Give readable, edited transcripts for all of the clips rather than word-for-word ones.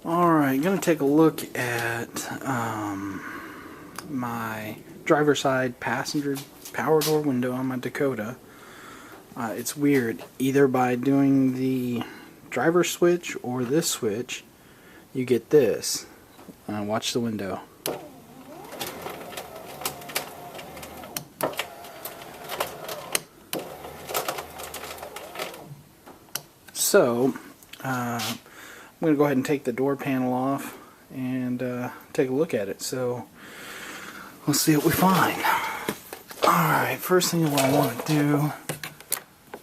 Alright, I'm going to take a look at my driver's side passenger power door window on my Dakota. It's weird. Either by doing the driver switch or this switch, you get this. Watch the window. So, I'm going to go ahead and take the door panel off and take a look at it. So, let's see what we find. Alright, first thing what I want to do,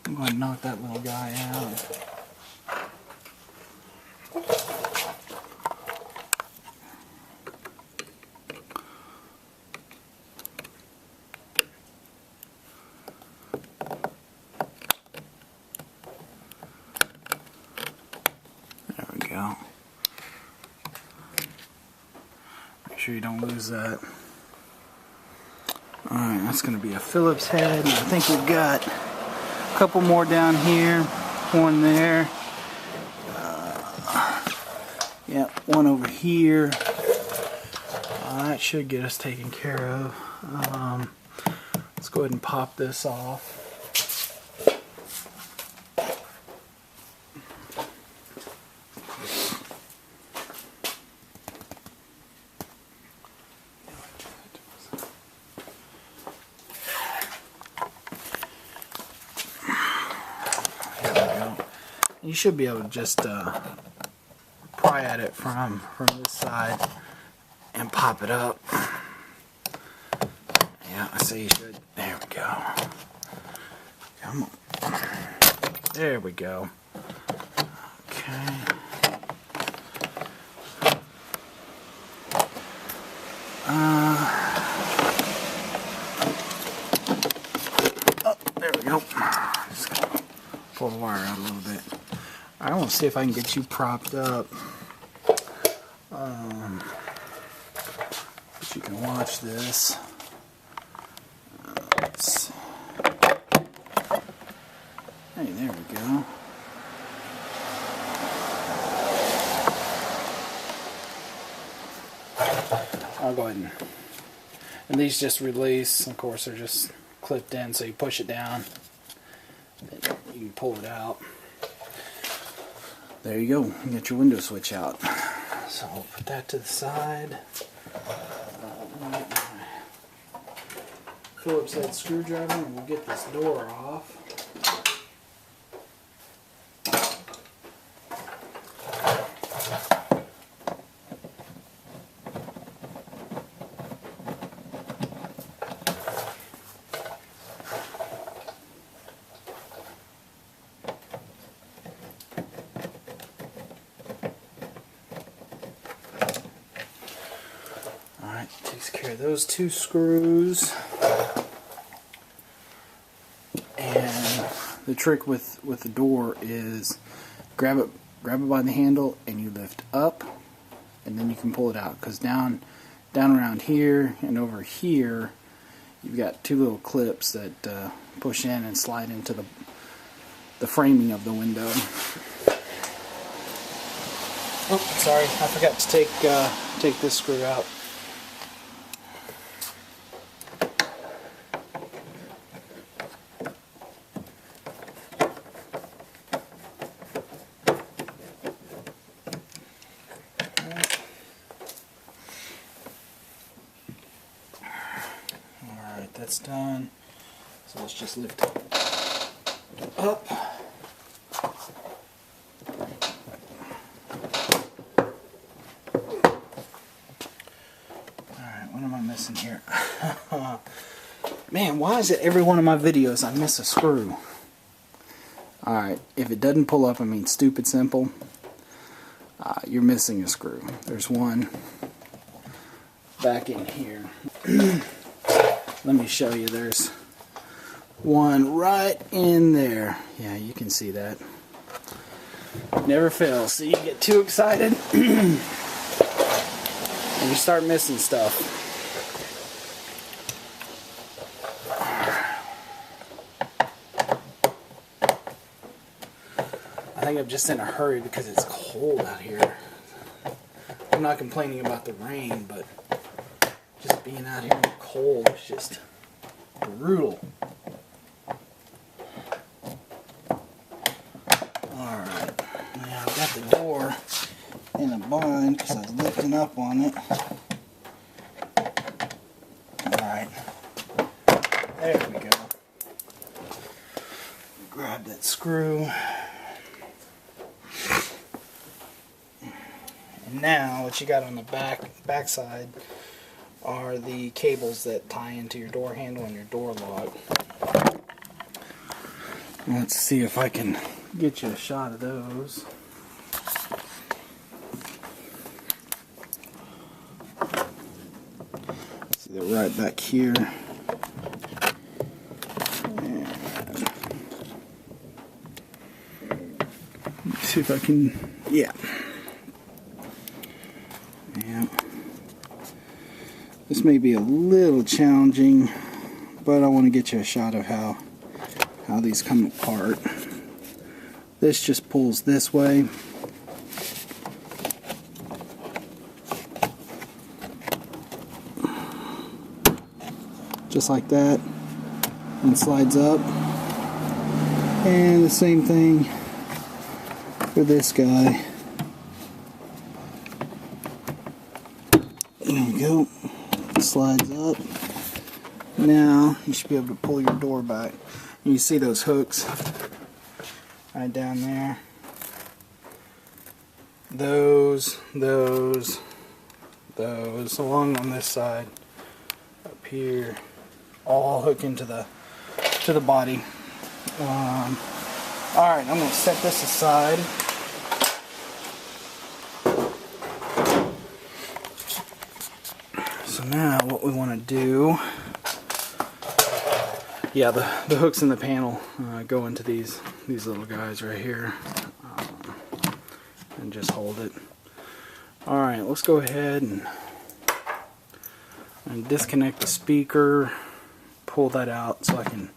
I'm going to knock that little guy out. There we go. Make sure you don't lose that. Alright, that's going to be a Phillips head. I think we've got a couple more down here, one there. Yeah, one over here. That should get us taken care of. Let's go ahead and pop this off. You should be able to just pry at it from this side and pop it up. Yeah, I say you should. There we go. Come on. There we go. Okay. Oh, there we go. Just gotta pull the wire out a little bit. I want to see if I can get you propped up. But you can watch this. Let's see. Hey, there we go. I'll go ahead and these just release. Of course, they're just clipped in, so you push it down, and you can pull it out. There you go. You get your window switch out. So we'll put that to the side. I'll get my Phillips head screwdriver and we'll get this door off. Takes care of those two screws. And the trick with the door is grab it by the handle and you lift up and then you can pull it out, because down around here and over here you've got two little clips that push in and slide into the framing of the window. Oh, sorry, I forgot to take this screw out. Alright, that's done. So let's just lift it up. Alright, what am I missing here? Man, why is it every one of my videos I miss a screw? Alright, if it doesn't pull up, I mean stupid simple, you're missing a screw. There's one back in here. Let me show you. There's one right in there. Yeah, you can see that. Never fails. So you get too excited and you start missing stuff. I think I'm just in a hurry because it's cold out here. I'm not complaining about the rain, but just being out here in the cold is just brutal. Alright, now I've got the door in a bind because I was lifting up on it. Alright, there we go. Grab that screw. And now what you got on the back side are the cables that tie into your door handle and your door lock. Let's see if I can get you a shot of those. See, they're right back here. And let's see if I can, yeah. This may be a little challenging, but I want to get you a shot of how these come apart. This just pulls this way. Just like that, and slides up. And the same thing for this guy. There we go. Slides up. Now you should be able to pull your door back. And you see those hooks right down there. Those, along on this side, up here, all hook into the body. All right, I'm going to set this aside. So now what we want to do, yeah, the hooks in the panel go into these little guys right here, and just hold it. Alright, let's go ahead and disconnect the speaker, pull that out so I can,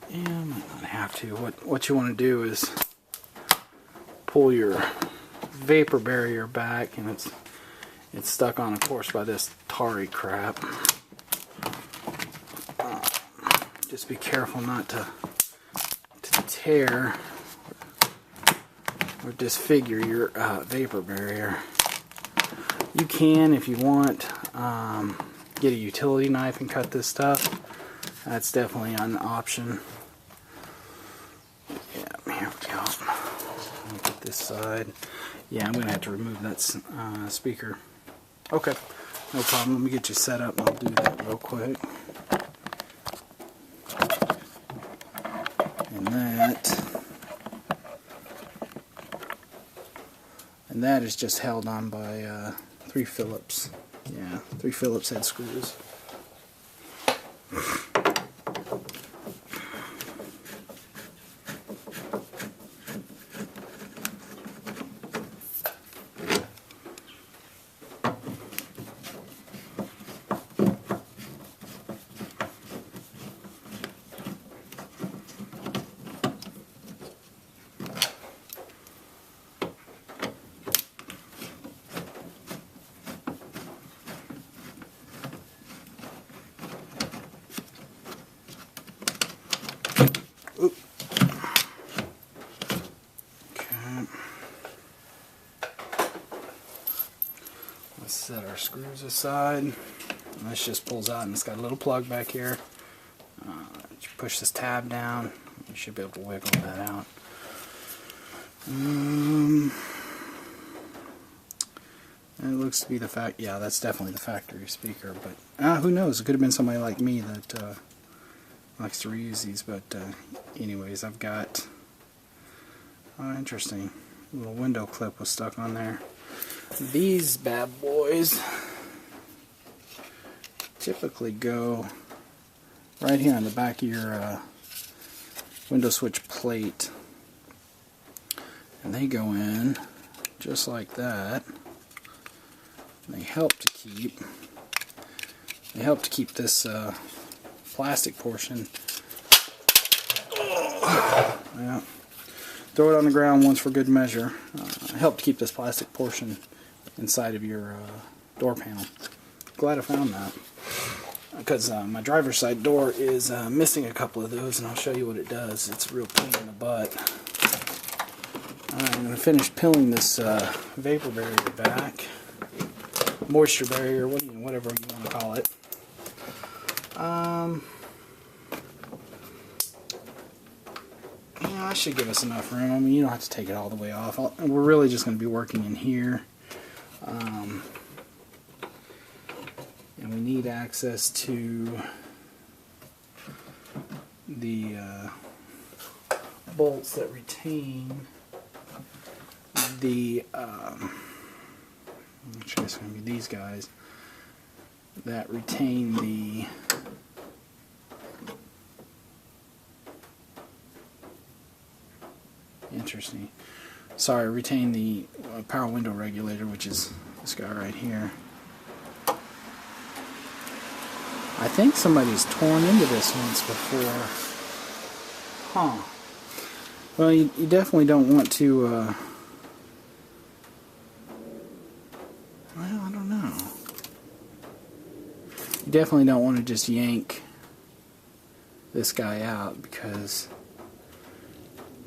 yeah, I might not have to. What you want to do is pull your vapor barrier back, and it's stuck on, of course, by this tarry crap. Just be careful not to tear or disfigure your vapor barrier. You can, if you want, get a utility knife and cut this stuff. That's definitely an option. Yeah, here we go. Look at this side. Yeah, I'm going to have to remove that speaker. Okay, no problem. Let me get you set up and I'll do that real quick. And that is just held on by 3 Phillips. Yeah, 3 Phillips head screws. Let's set our screws aside. And this just pulls out, and it's got a little plug back here. You push this tab down, you should be able to wiggle that out. It looks to be the fact. Yeah, that's definitely the factory speaker. But who knows? It could have been somebody like me that likes to reuse these. But anyways, I've got. Oh, interesting. A little window clip was stuck on there. These bad boys typically go right here on the back of your window switch plate, and they go in just like that. And they help to keep this plastic portion. Yeah. Throw it on the ground once for good measure. Help to keep this plastic portion inside of your door panel. Glad I found that, because my driver's side door is missing a couple of those, and I'll show you what it does. It's a real pain in the butt. Alright, I'm going to finish peeling this vapor barrier back. Moisture barrier, whatever you want to call it. Yeah, I should give us enough room. I mean, you don't have to take it all the way off. We're really just going to be working in here. And we need access to the bolts that retain the actually it's going to be these guys that retain the retain the power window regulator, which is this guy right here. I think somebody's torn into this once before. Huh. Well, you definitely don't want to, well, I don't know. You definitely don't want to just yank this guy out, because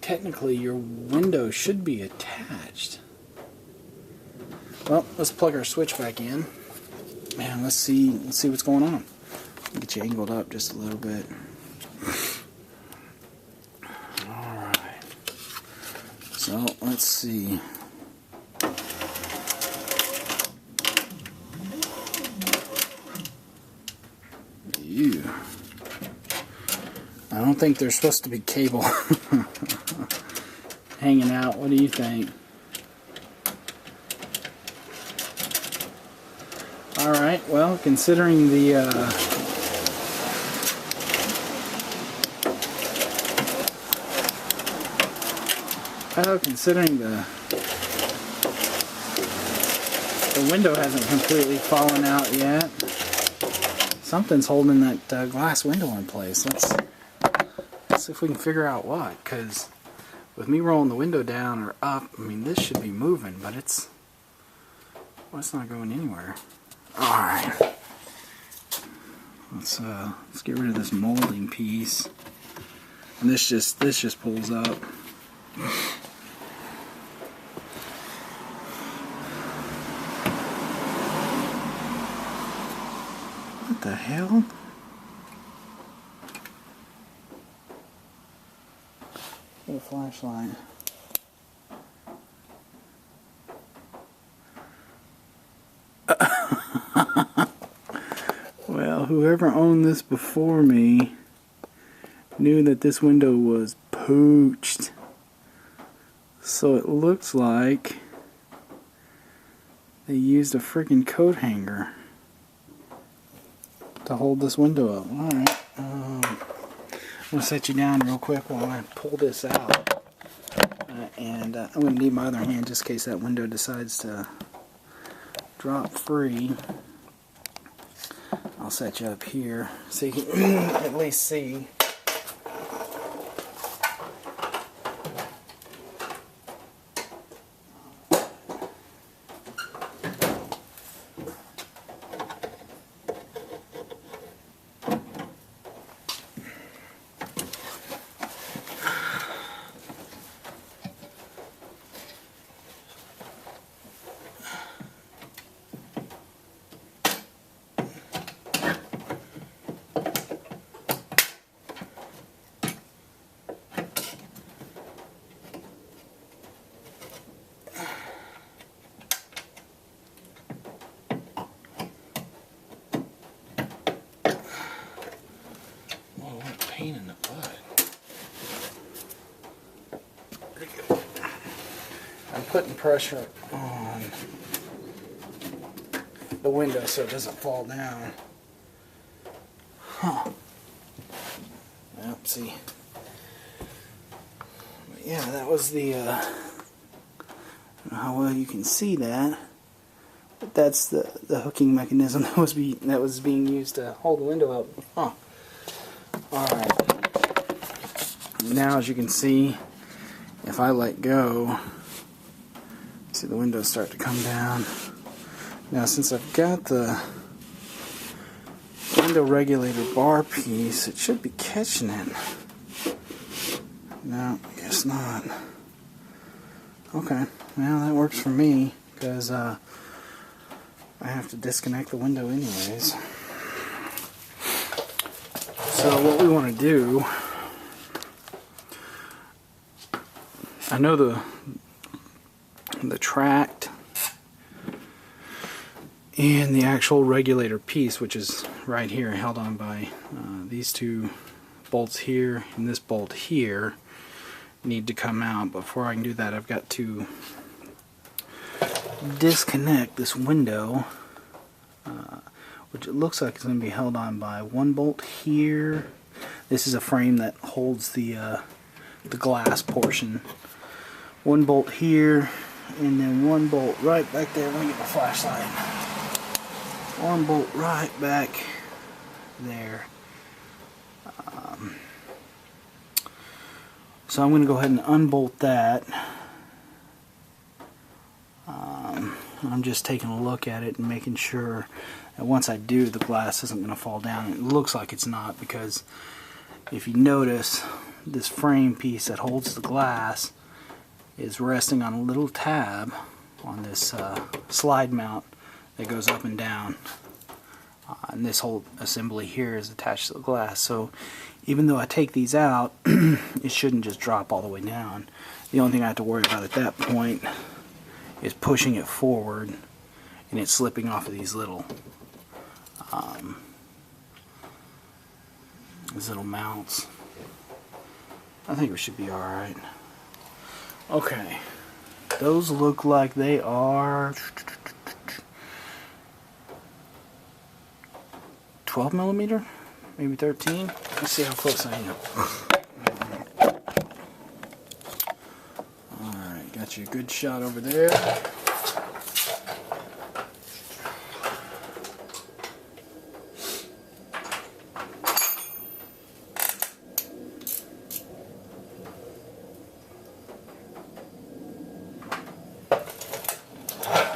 technically your window should be attached. Well, let's plug our switch back in, and let's see what's going on. Get you angled up just a little bit. Alright. So, let's see. Ew. I don't think there's supposed to be cable hanging out. What do you think? Alright, well, considering the considering the window hasn't completely fallen out yet, something's holding that glass window in place. Let's see if we can figure out what, because with me rolling the window down or up, I mean, this should be moving, but it's not going anywhere. Alright, let's get rid of this molding piece, and this just pulls up. What the hell? Get a flashlight. Well, whoever owned this before me knew that this window was pooched. So it looks like they used a freaking coat hanger to hold this window up. Alright, I'm going to set you down real quick while I pull this out. And I'm going to need my other hand just in case that window decides to drop free. I'll set you up here so you can at least see. Pain in the butt. I'm putting pressure on the window so it doesn't fall down. Huh. Well, see. But yeah, that was the, I don't know how well you can see that, but that's the hooking mechanism that was being used to hold the window up. Huh. Alright, now as you can see, if I let go, see the windows start to come down. Now since I've got the window regulator bar piece, it should be catching it. No, I guess not. Okay, well that works for me, because I have to disconnect the window anyways. So what we want to do, I know the tracked and the actual regulator piece, which is right here, held on by these two bolts here and this bolt here, need to come out. Before I can do that, I've got to disconnect this window, which it looks like it's going to be held on by one bolt here. This is a frame that holds the glass portion. One bolt here, and then one bolt right back there. Let me get my flashlight. One bolt right back there. So I'm going to go ahead and unbolt that. I'm just taking a look at it and making sure that once I do, the glass isn't going to fall down. It looks like it's not, because if you notice, this frame piece that holds the glass is resting on a little tab on this slide mount that goes up and down. And this whole assembly here is attached to the glass. So even though I take these out, it shouldn't just drop all the way down. The only thing I have to worry about at that point is pushing it forward and it slipping off of these little mounts. I think we should be alright. Okay, those look like they are 12 millimeter, maybe 13. Let's see how close I am. Alright, got you a good shot over there.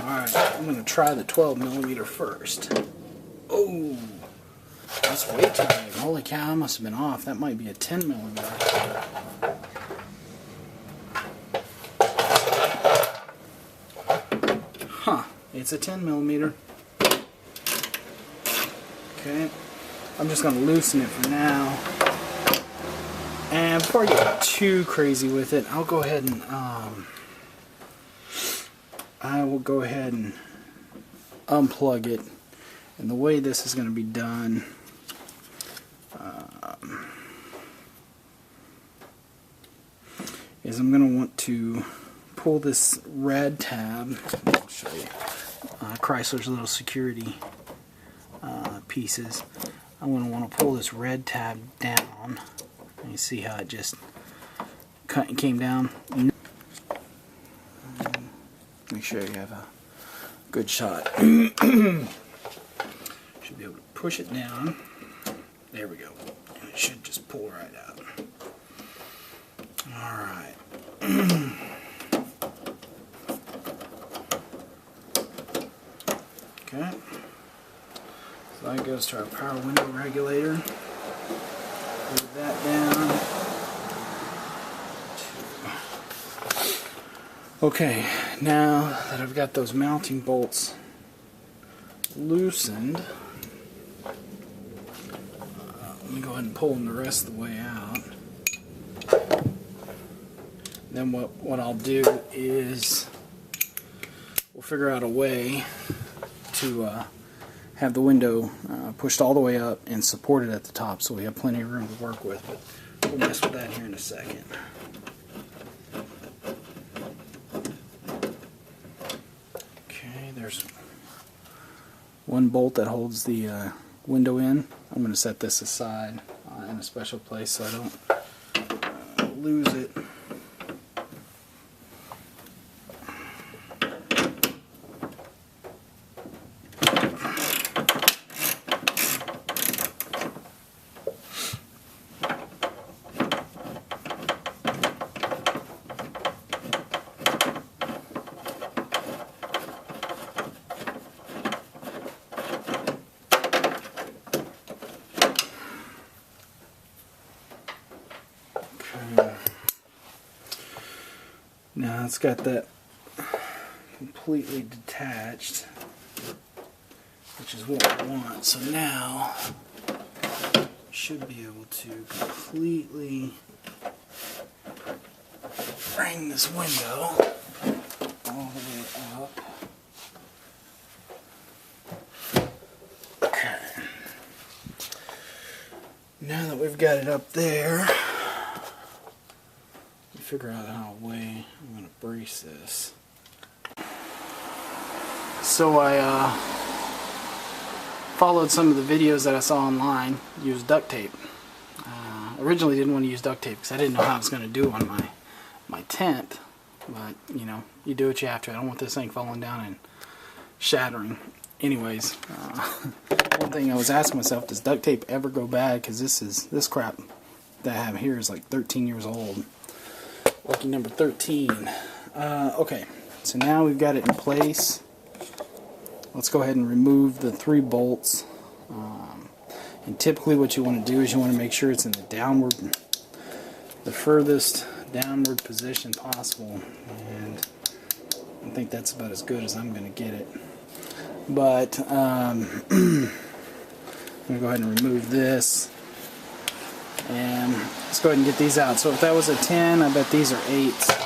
Alright, I'm going to try the 12 millimeter first. Oh! That's way too big. Holy cow, I must have been off. That might be a 10 millimeter. Huh. It's a 10 millimeter. Okay. I'm just going to loosen it for now. And before I get too crazy with it, I'll go ahead and I will go ahead and unplug it. And the way this is going to be done, is I'm going to want to pull this red tab. I'll show you. Chrysler's little security pieces. I'm going to want to pull this red tab down. You see how it just came down? Make sure you have a good shot. Should be able to push it down. There we go. And it should just pull right out. Alright. Okay. So that goes to our power window regulator. Move that down. Okay, now that I've got those mounting bolts loosened, let me go ahead and pull them the rest of the way out. Then what I'll do is we'll figure out a way to have the window pushed all the way up and supported at the top, so we have plenty of room to work with. But we'll mess with that here in a second. Okay, there's one bolt that holds the window in. I'm going to set this aside in a special place so I don't lose it. Now it's got that completely detached, which is what we want. So now should be able to completely bring this window all the way up. Okay. Now that we've got it up there, figure out how way I'm going to brace this. So I followed some of the videos that I saw online, used duct tape. Originally didn't want to use duct tape because I didn't know how I was going to do on my tent, but you know, you do what you have to. I don't want this thing falling down and shattering. Anyways, one thing I was asking myself, does duct tape ever go bad? Because this crap that I have here is like 13 years old. Lucky number 13. Okay, so now we've got it in place. Let's go ahead and remove the 3 bolts. And typically what you want to do is you want to make sure it's in the furthest downward position possible. And I think that's about as good as I'm going to get it. But I'm going to go ahead and remove this. And let's go ahead and get these out. So if that was a 10, I bet these are 8s.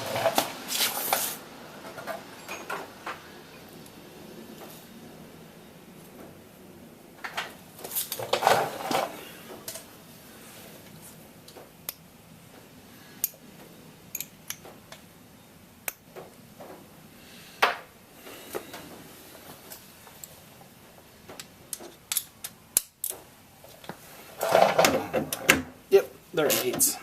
Yep, they're 8s.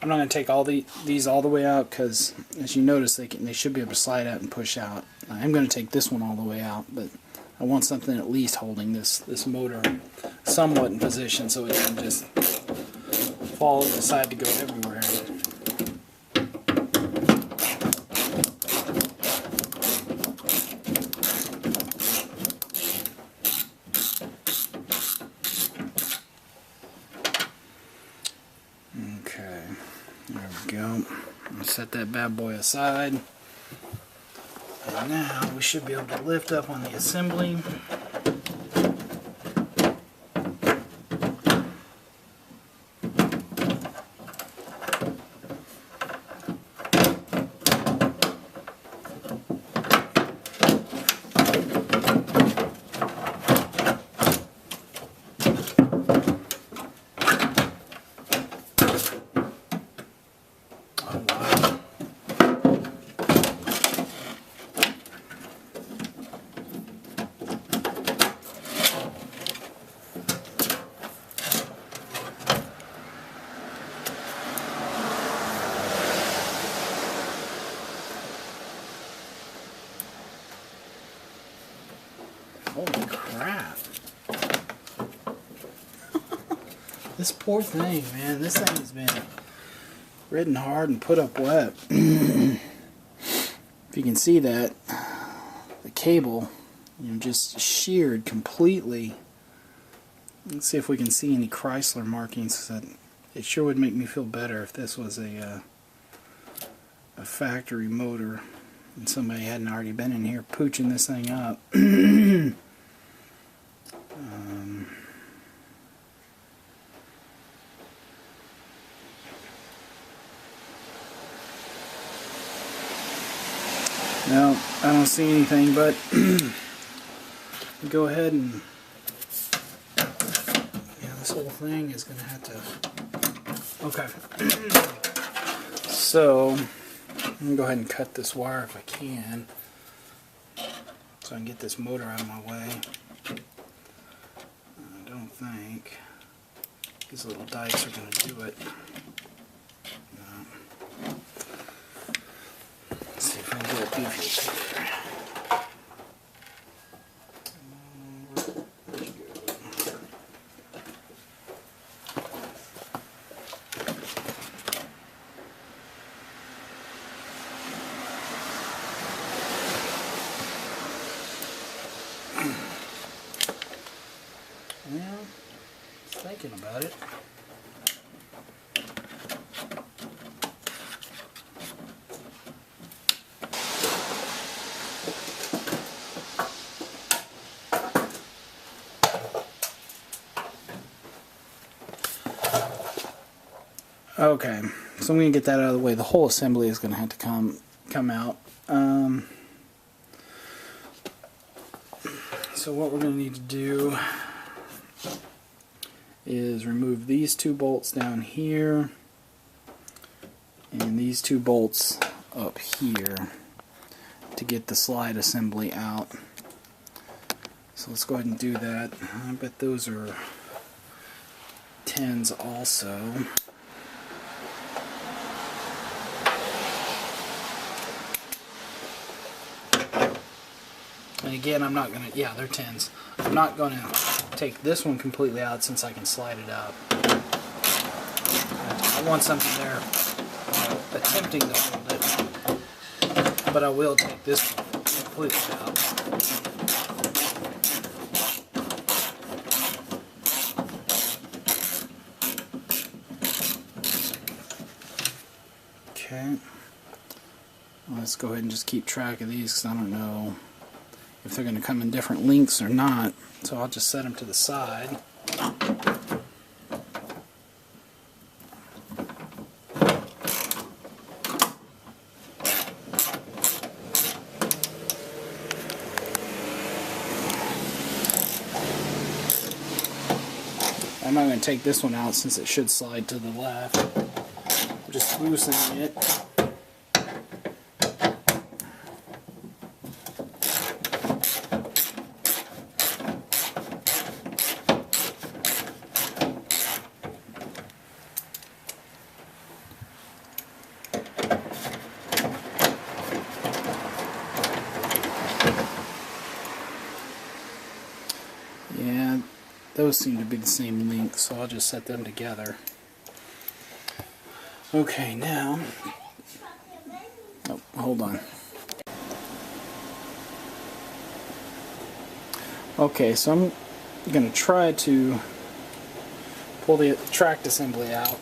I'm not going to take all these all the way out because, as you notice, they should be able to slide out and push out. I am going to take this one all the way out, but I want something at least holding this motor somewhat in position so it can just fall and decide to go everywhere. Okay, there we go. I'll set that bad boy aside. And now we should be able to lift up on the assembly. Holy crap. This poor thing, man. This thing has been ridden hard and put up wet. If you can see that, the cable, just sheared completely. Let's see if we can see any Chrysler markings. It sure would make me feel better if this was a factory motor and somebody hadn't already been in here pooching this thing up. No, I don't see anything, but go ahead and this whole thing is going to have to... Okay. So I'm going to go ahead and cut this wire if I can, so I can get this motor out of my way. I don't think these little dikes are going to do it. No. Let's see if I can get a beefier here. Well, thinking about it. Okay, so I'm going to get that out of the way. The whole assembly is going to have to come out. So what we're going to need to do is remove these 2 bolts down here and these 2 bolts up here to get the slide assembly out. So let's go ahead and do that. I bet those are 10s also. And again, I'm not going to, yeah, they're 10s. I'm not going to take this one completely out since I can slide it up. I want something there attempting to hold it, but I will take this one completely out. Okay. Let's go ahead and just keep track of these because I don't know if they're going to come in different lengths or not, so I'll just set them to the side. I'm not going to take this one out since it should slide to the left. I'm just loosening it. Yeah, those seem to be the same length, so I'll just set them together. Okay, now, oh, hold on. Okay, so I'm going to try to pull the tract assembly out.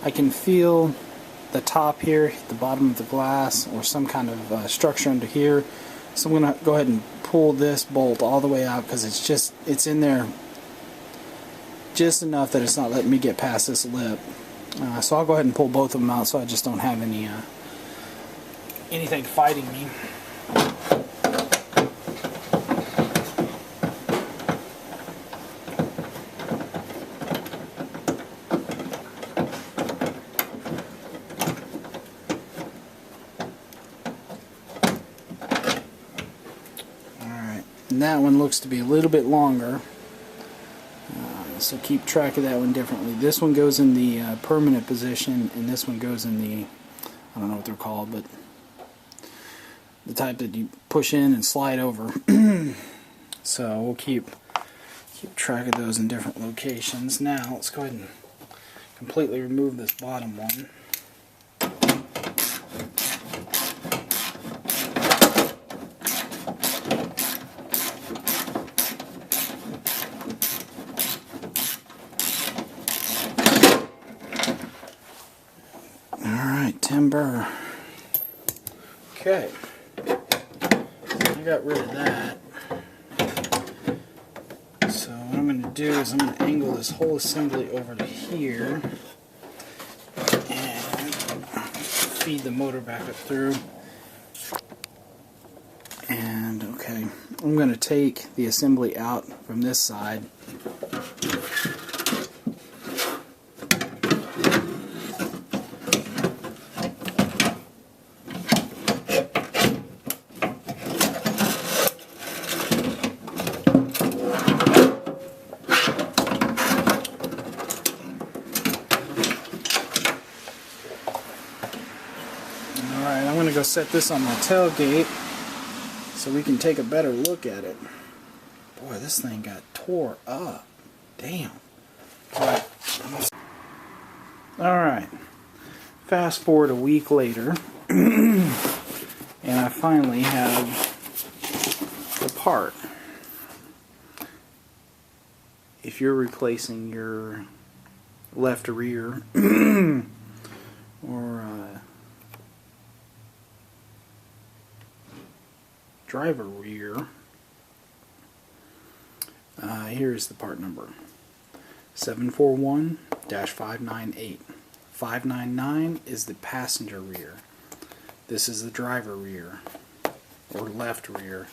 I can feel the top here hit the bottom of the glass or some kind of structure under here, so I'm going to go ahead and pull this bolt all the way out because it's in there just enough that it's not letting me get past this lip. So I'll go ahead and pull both of them out so I just don't have anything fighting me. And that one looks to be a little bit longer, so keep track of that one differently. This one goes in the permanent position, and this one goes in the, I don't know what they're called, but the type that you push in and slide over. So we'll keep track of those in different locations. Now let's go ahead and completely remove this bottom one. Timber. Okay, I got rid of that. So what I'm going to do is I'm going to angle this whole assembly over to here and feed the motor back up through. And okay, I'm going to take the assembly out from this side. Go set this on my tailgate so we can take a better look at it. Boy, this thing got tore up. Damn. Alright. Fast forward a week later and I finally have the part. if you're replacing your left rear or driver rear, here's the part number: 741-598. 599 is the passenger rear. This is the driver rear, or left rear.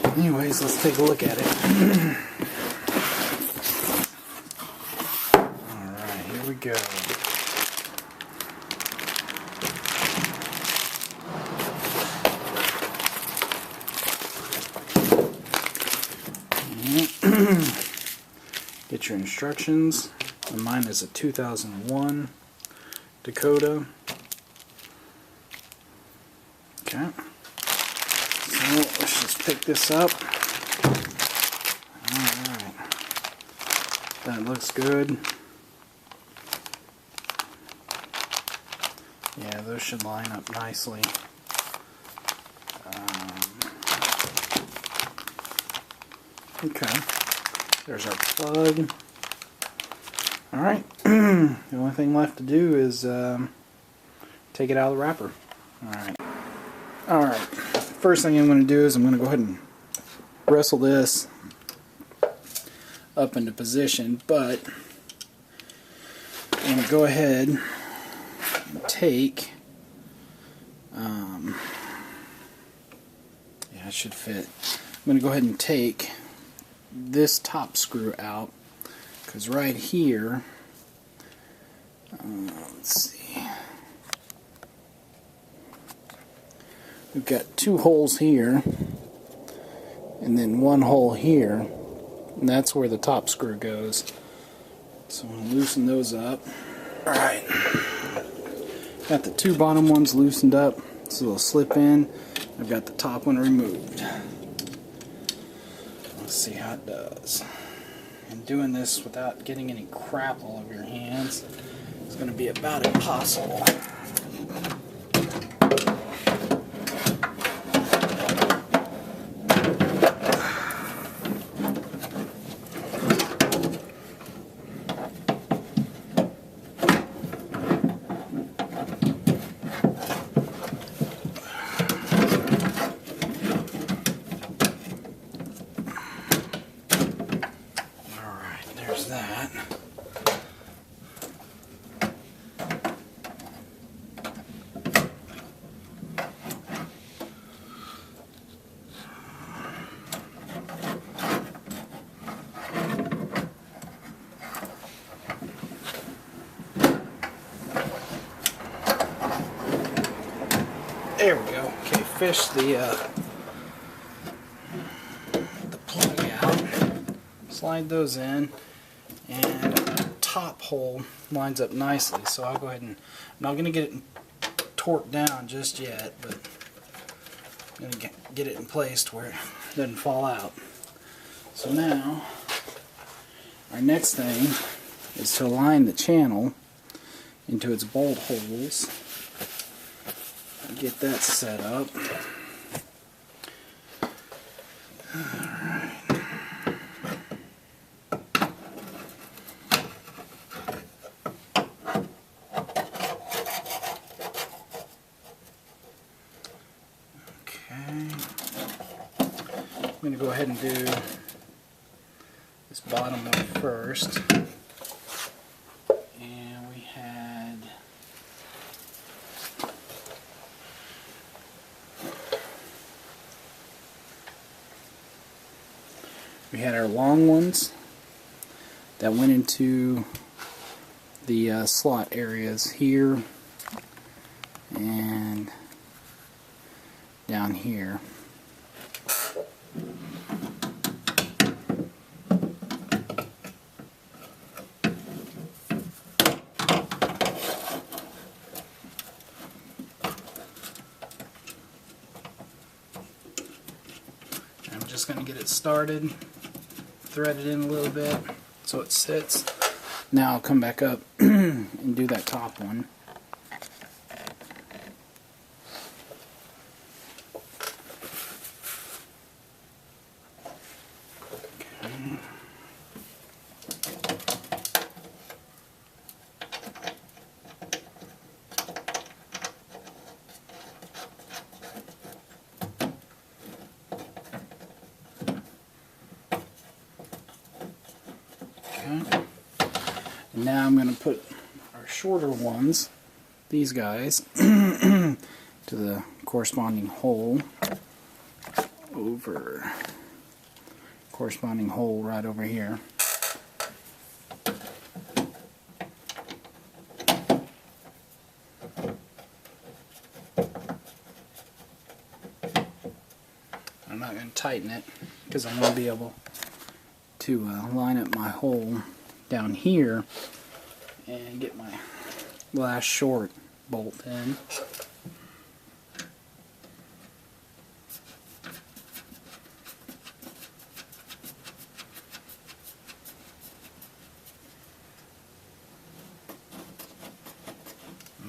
Anyways, let's take a look at it. Alright, here we go. Get your instructions. And mine is a 2001 Dakota. Okay. So let's just pick this up. Alright. That looks good. Yeah, those should line up nicely. Okay. There's our plug. Alright. The only thing left to do is take it out of the wrapper. Alright. First thing I'm going to do is I'm going to go ahead and wrestle this up into position, but I'm going to go ahead and take, yeah, it should fit. I'm going to go ahead and take this top screw out, because right here, let's see, we've got two holes here and then one hole here, and that's where the top screw goes. So I'm going to loosen those up. Alright, got the two bottom ones loosened up so they'll slip in. I've got the top one removed. Let's see how it does. And doing this without getting any crap all over your hands is going to be about impossible. That. There we go. Okay, fish the plug out. Slide those in. And the top hole lines up nicely, so I'll go ahead and, I'm not going to get it torqued down just yet, but I'm going to get it in place to where it doesn't fall out. So now, our next thing is to align the channel into its bolt holes. Get that set up. Alright. I'm going to go ahead and do this bottom one first. And we had our long ones that went into the slot areas here and down here. I'm just going to get it started, thread it in a little bit so it sits. Now I'll come back up and do that top one. Okay. Now I'm going to put our shorter ones, these guys, to the corresponding hole over, corresponding hole right over here. I'm not going to tighten it because I'm going to be able to line up my hole down here and get my last short bolt in.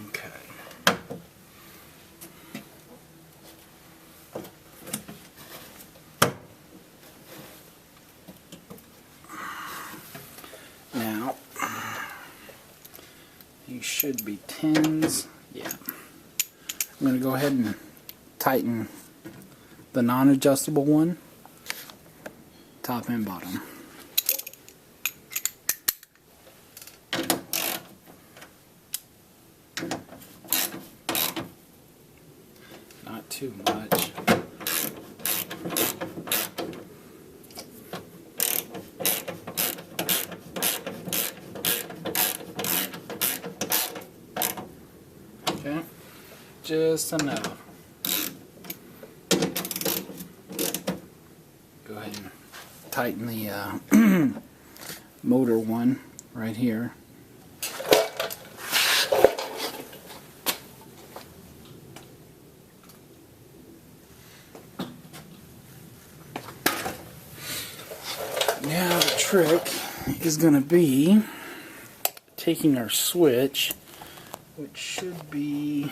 Okay. Now, these should be 10s. Yeah. I'm going to go ahead and tighten the non-adjustable one, top and bottom. Not too much. Okay, just enough. Go ahead and tighten the motor one right here. Now the trick is going to be taking our switch, which should be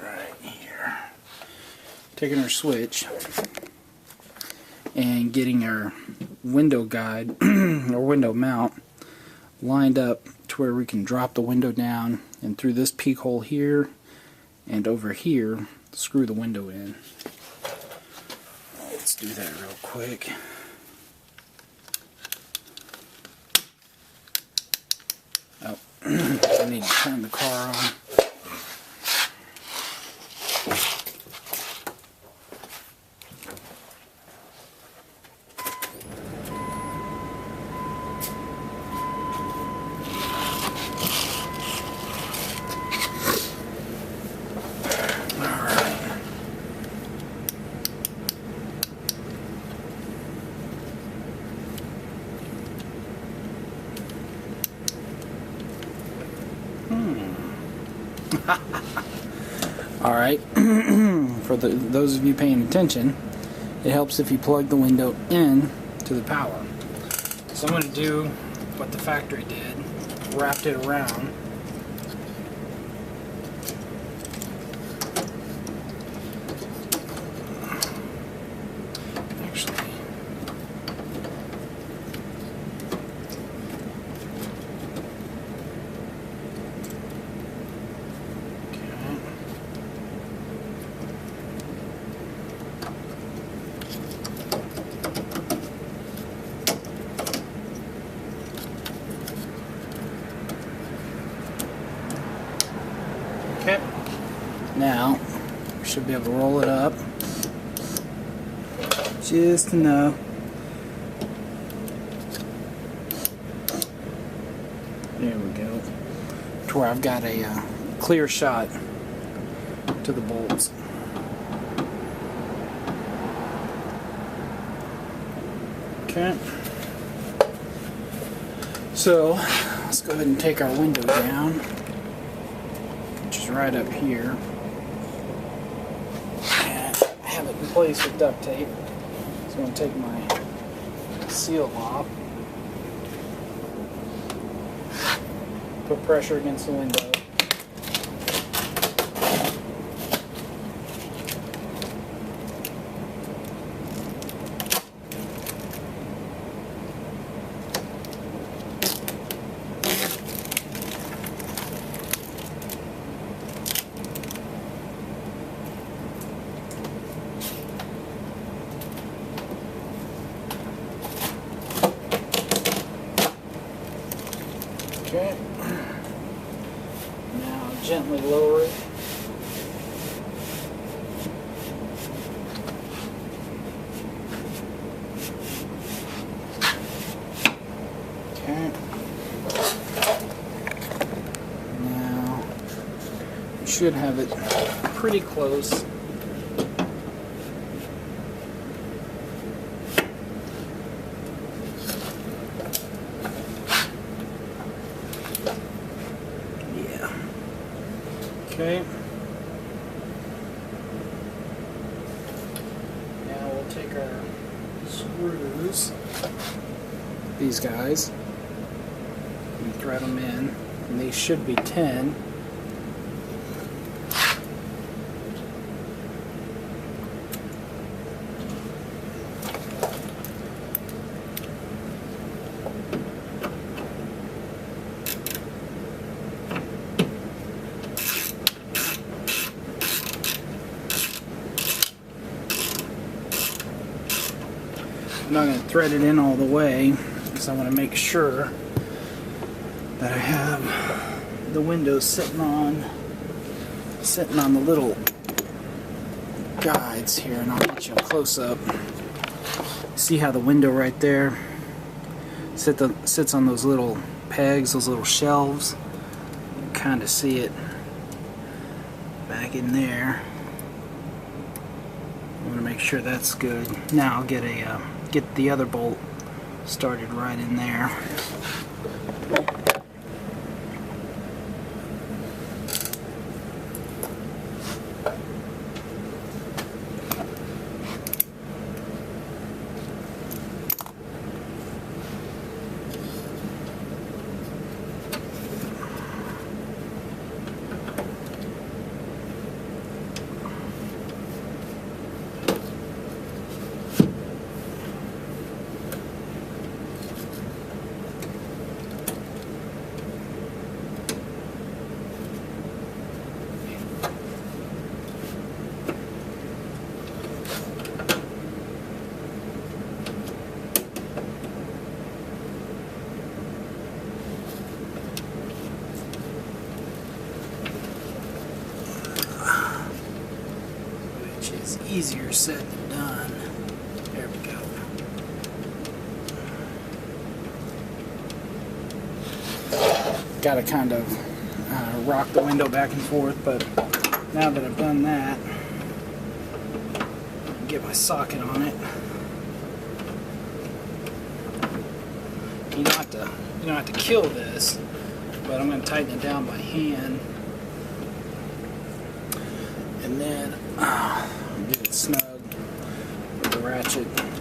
right here. Taking our switch and getting our window guide or window mount lined up to where we can drop the window down and through this peak hole here and over here screw the window in. Let's do that real quick. Oh, I need to turn the car on. Alright, for those of you paying attention, it helps if you plug the window in to the power. So I'm going to do what the factory did, wrapped it around. Okay, now we should be able to roll it up just enough. There we go, to where I've got a clear shot to the bolts. Okay, so let's go ahead and take our window down, which is right up here, and have it in place with duct tape. So I'm going to take my seal off, put pressure against the window. gently lower it. Okay. Now, you should have it pretty close. Yeah. Okay. Now we'll take our screws, these guys, and thread them in, and these should be 10. I'm not going to thread it in all the way because I want to make sure that I have the windows sitting on the little guides here, and I'll get you a close up. See how the window right there sits on those little pegs, those little shelves. You can kind of see it back in there. I want to make sure that's good. Now I'll get the other bolt started right in there. Easier said than done. There we go. Got to kind of rock the window back and forth, but now that I've done that, get my socket on it. You don't have to kill this, but I'm going to tighten it down by hand, and then get it snug with the ratchet. There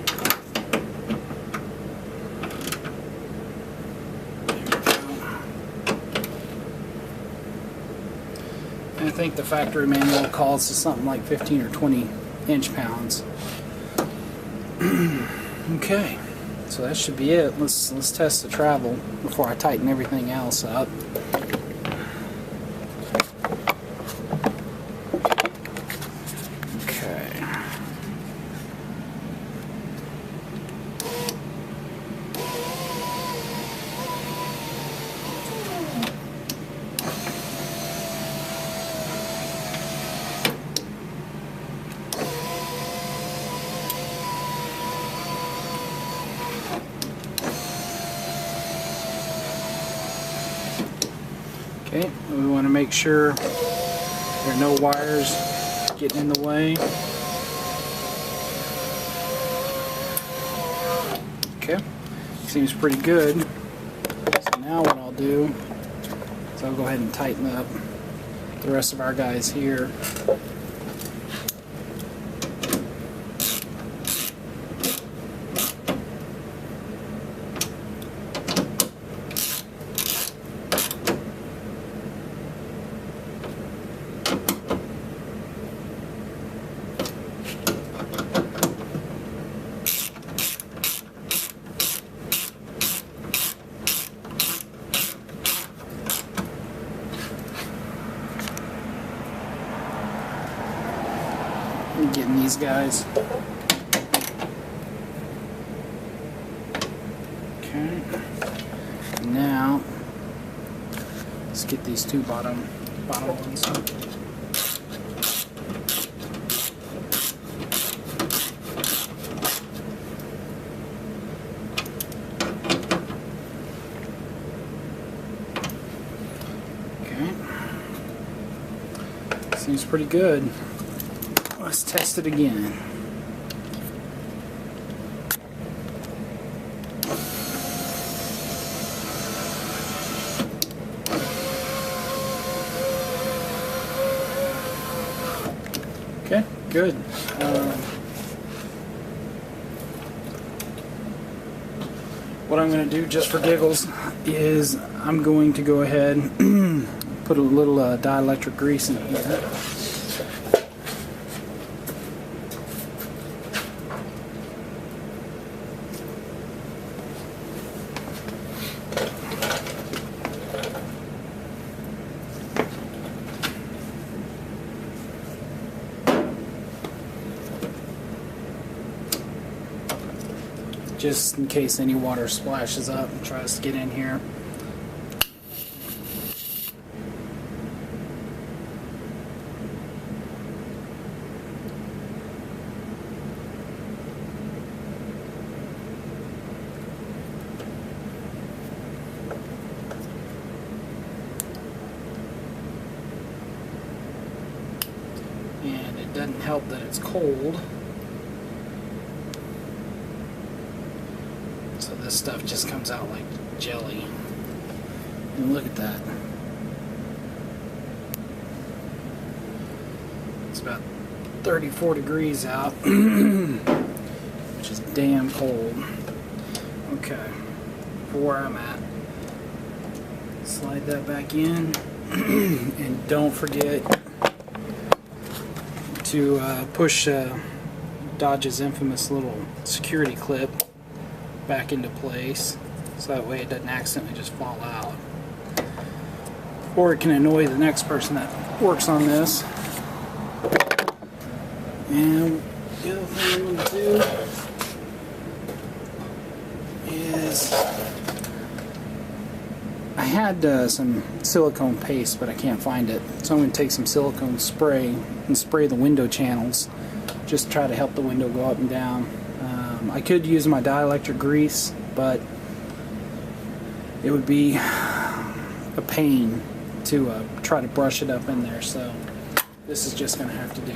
we go. And I think the factory manual calls for something like 15 or 20 inch-pounds. Okay, so that should be it. Let's test the travel before I tighten everything else up. Okay, we want to make sure there are no wires getting in the way. Okay, seems pretty good. So now what I'll do is I'll go ahead and tighten up the rest of our guys here. Getting these guys. Okay. Now let's get these two bottom bottom ones. Okay. Seems pretty good. Let's test it again. Okay, good. What I'm going to do, just for giggles, is I'm going to go ahead and put a little dielectric grease in here. Just in case any water splashes up and tries to get in here. And it doesn't help that it's cold. So this stuff just comes out like jelly. And look at that. It's about 34 degrees out, which is damn cold. Okay, for where I'm at. Slide that back in. And don't forget to push Dodge's infamous little security clip back into place, so that way it doesn't accidentally just fall out. Or it can annoy the next person that works on this. And the other thing I'm going to do is, I had some silicone paste, but I can't find it. So I'm going to take some silicone spray and spray the window channels. Just try to help the window go up and down. I could use my dielectric grease, but it would be a pain to try to brush it up in there, so this is just going to have to do.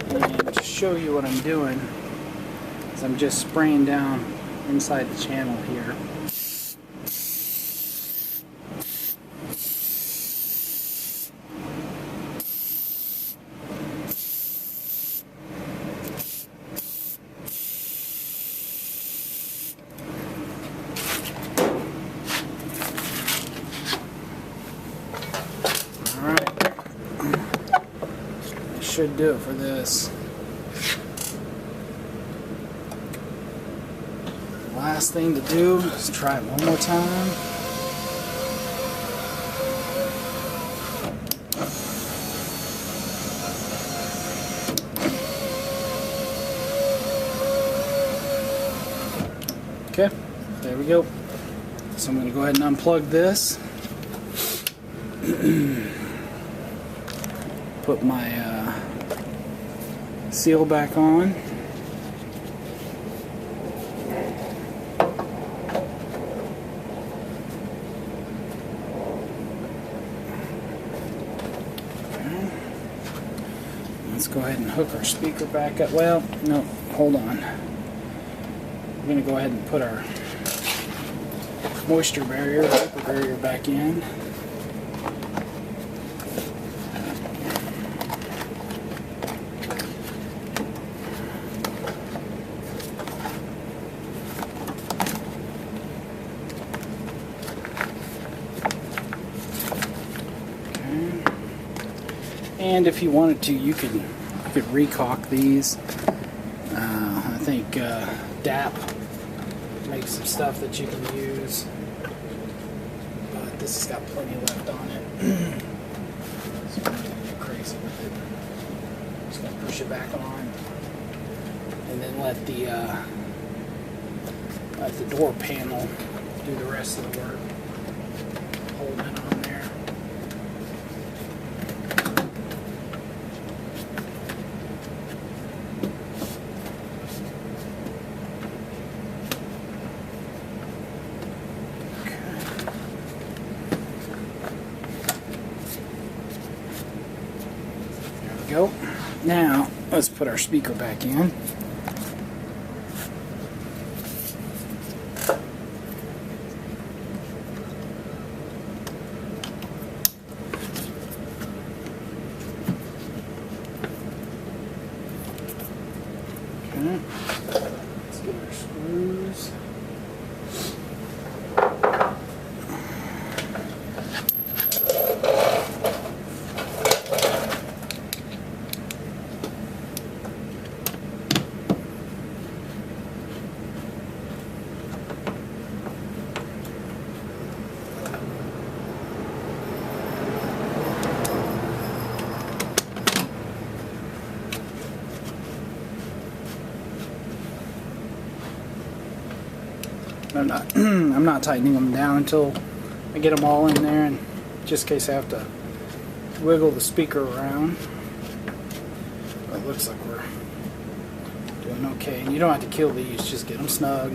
And to show you what I'm doing is I'm just spraying down inside the channel here. Should do it for this. Last thing to do is try it one more time. Okay, there we go. So I'm going to go ahead and unplug this. Put my seal back on. Okay. Let's go ahead and hook our speaker back up. Well, no, hold on. We're going to go ahead and put our moisture barrier, vapor barrier back in. And if you wanted to, you could recock these. I some stuff that you can use, but this has got plenty left on it. So I'm going to get crazy with it. Just going to push it back on, and then let the door panel do the rest of the work. Hold it on there. Go. Now let's put our speaker back in. Okay. Let's get our screws. I'm not tightening them down until I get them all in there, and just in case I have to wiggle the speaker around. But it looks like we're doing okay, and you don't have to kill these, just get them snug.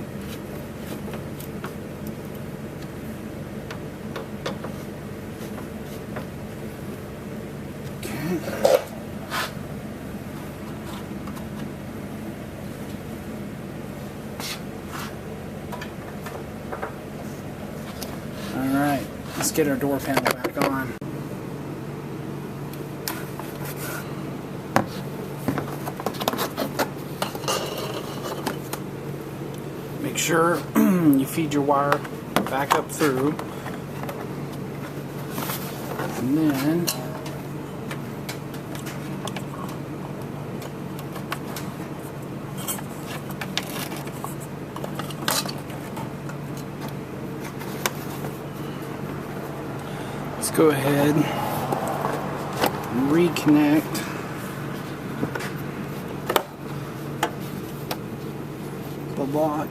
Okay. Alright, let's get our door panel back on. Make sure you feed your wire back up through. And then let's go ahead and reconnect the lock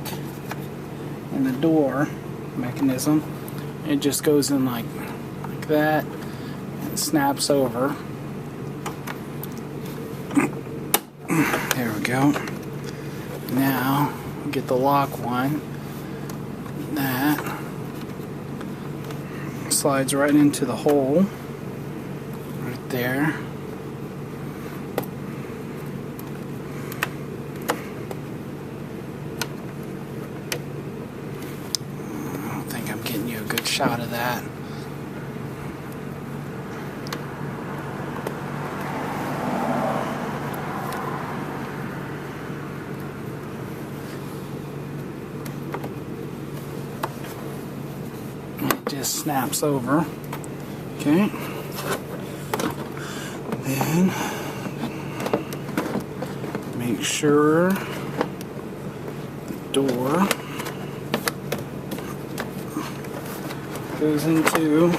and the door mechanism. It just goes in like that and snaps over. There we go. Now get the lock one. That slides right into the hole right there. I don't think I'm getting you a good shot of that. Just snaps over. Okay. Then make sure the door goes into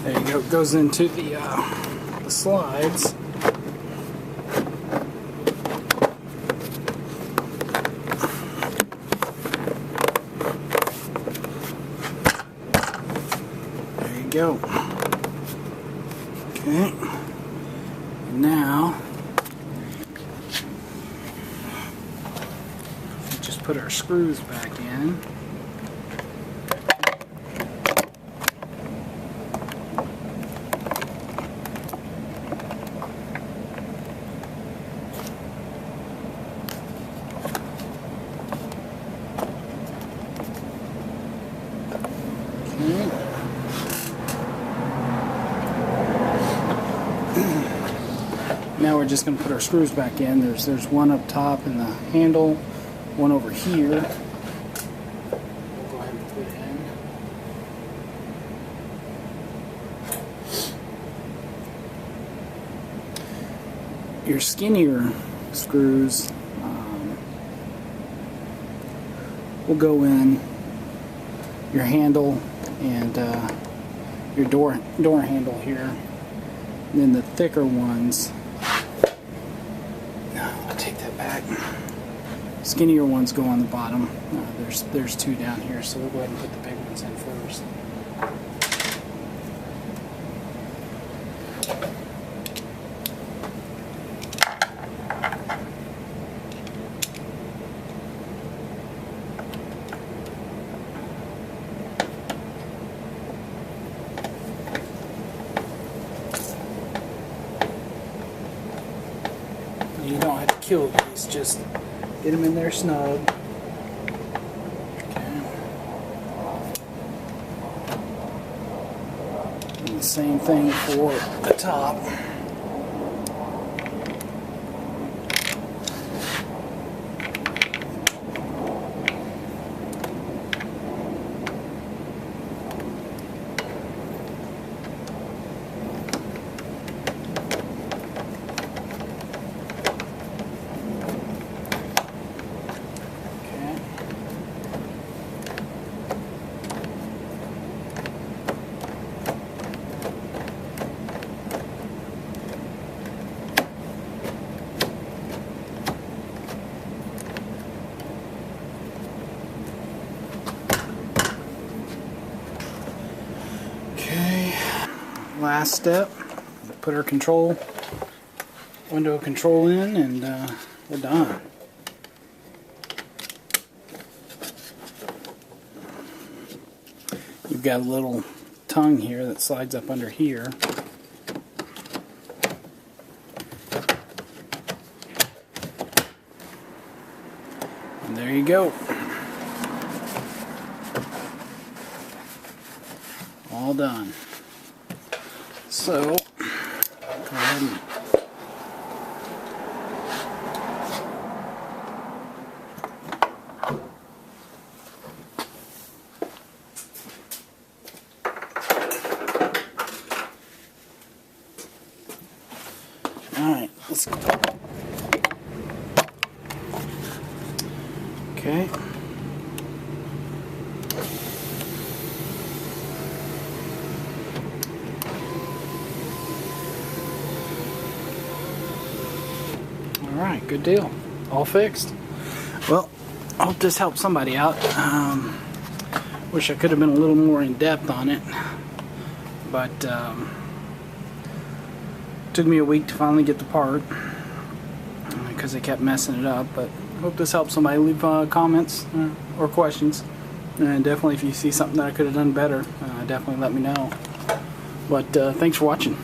there you go, goes into the slides. Go. Okay. Now just put our screws back in. Okay. Now we're just going to put our screws back in. There's one up top in the handle, one over here. We'll go ahead and put it your skinnier screws will go in your handle and your door handle here. And then the thicker ones, I'll take that back. Skinnier ones go on the bottom. There's two down here, so we'll go ahead and put the big ones in first. You don't have to kill these, just get them in there snug. Okay. And the same thing for the top. Last step, put our window control in, and we're done. You've got a little tongue here that slides up under here. And there you go. All done. So, go ahead and alright, let's go. Okay. Alright, good deal. All fixed. Well, I hope this helped somebody out. Wish I could have been a little more in depth on it, but took me a week to finally get the part because they kept messing it up. But I hope this helps somebody. Leave comments or questions, and definitely if you see something that I could have done better, definitely let me know. But thanks for watching.